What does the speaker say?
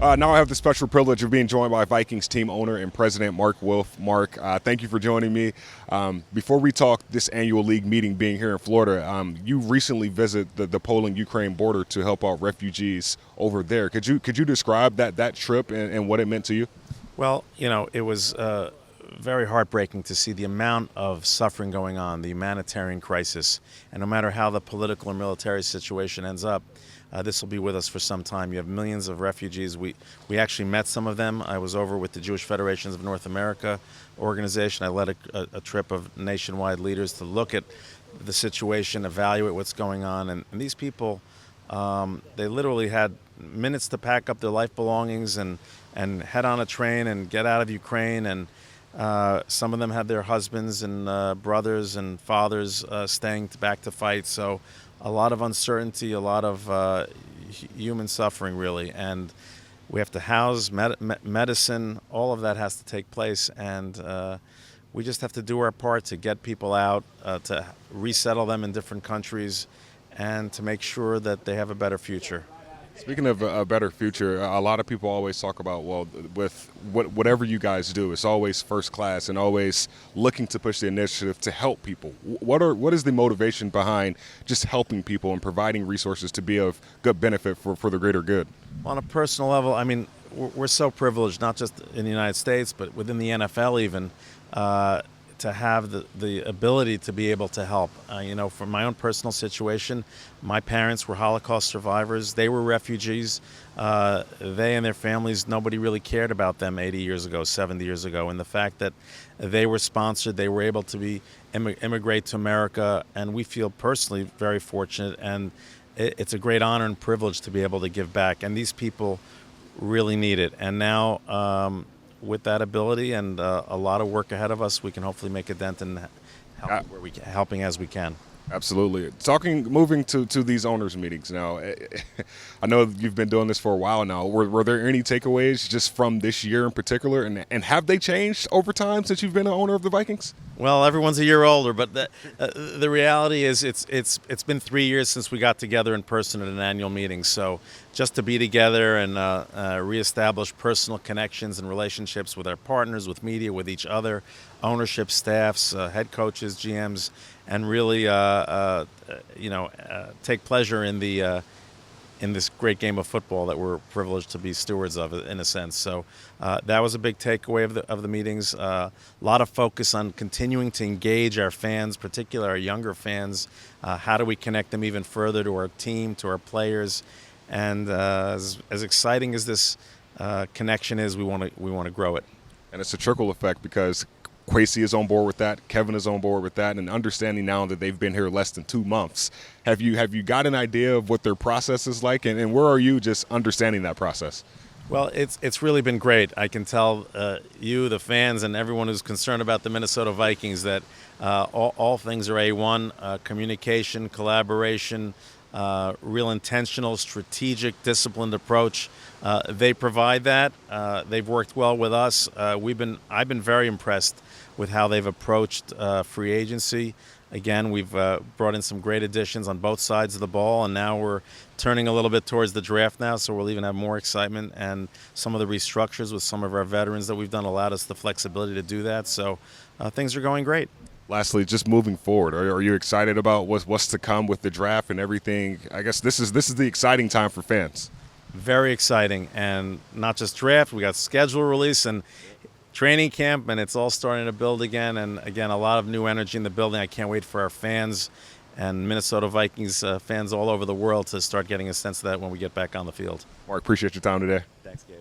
Now I have the special privilege of being joined by Vikings team owner and president Mark Wilf. Mark, thank you for joining me. Before we talk this annual league meeting being here in Florida, you recently visited the Poland-Ukraine border to help out refugees over there. Could you describe that trip and what it meant to you? Well, it was very heartbreaking to see the amount of suffering going on, the humanitarian crisis, and no matter how the political or military situation ends up, this will be with us for some time. You have millions of refugees. We actually met some of them. I was over with the Jewish Federations of North America organization. I led a trip of nationwide leaders to look at the situation, evaluate what's going on. And these people, they literally had minutes to pack up their life belongings and head on a train and get out of Ukraine. And some of them had their husbands and brothers and fathers staying back to fight. So a lot of uncertainty, a lot of human suffering, really. And we have to house, medicine, all of that has to take place. And we just have to do our part to get people out, to resettle them in different countries, and to make sure that they have a better future. Speaking of a better future, a lot of people always talk about, well, with whatever you guys do, it's always first class and always looking to push the initiative to help people. What is the motivation behind just helping people and providing resources to be of good benefit for the greater good? On a personal level, I mean, we're so privileged, not just in the United States, but within the NFL even, to have the ability to be able to help. From my own personal situation, my parents were Holocaust survivors. They were refugees. They and their families, nobody really cared about them 80 years ago, 70 years ago. And the fact that they were sponsored, they were able to immigrate to America, and we feel personally very fortunate. And it's a great honor and privilege to be able to give back. And these people really need it. And now, with that ability and a lot of work ahead of us, we can hopefully make a dent in helping as we can. Absolutely. Moving to these owners' meetings now, I know you've been doing this for a while now. Were there any takeaways just from this year in particular, and have they changed over time since you've been an owner of the Vikings? Well, everyone's a year older, but the reality is it's been 3 years since we got together in person at an annual meeting. So just to be together and reestablish personal connections and relationships with our partners, with media, with each other, ownership, staffs, head coaches, GMs, and really take pleasure in this great game of football that we're privileged to be stewards of, in a sense. So that was a big takeaway of the meetings. A lot of focus on continuing to engage our fans, particularly our younger fans. How do we connect them even further to our team, to our players? And as exciting as this connection is, we want to grow it. And it's a trickle effect because Kwesi is on board with that. Kevin is on board with that, and understanding now that they've been here less than 2 months. Have you got an idea of what their process is like, and where are you just understanding that process? Well, it's really been great. I can tell you, the fans, and everyone who's concerned about the Minnesota Vikings that all things are A1, communication, collaboration, real intentional, strategic, disciplined approach. They provide that. They've worked well with us. I've been very impressed with how they've approached free agency. Again, we've brought in some great additions on both sides of the ball, and now we're turning a little bit towards the draft now, so we'll even have more excitement. And some of the restructures with some of our veterans that we've done allowed us the flexibility to do that. So things are going great. Lastly, just moving forward, are you excited about what's to come with the draft and everything? I guess this is the exciting time for fans. Very exciting, and not just draft. We got schedule release and training camp, and it's all starting to build again. And again, a lot of new energy in the building. I can't wait for our fans and Minnesota Vikings fans all over the world to start getting a sense of that when we get back on the field. Mark, appreciate your time today. Thanks, Gabe.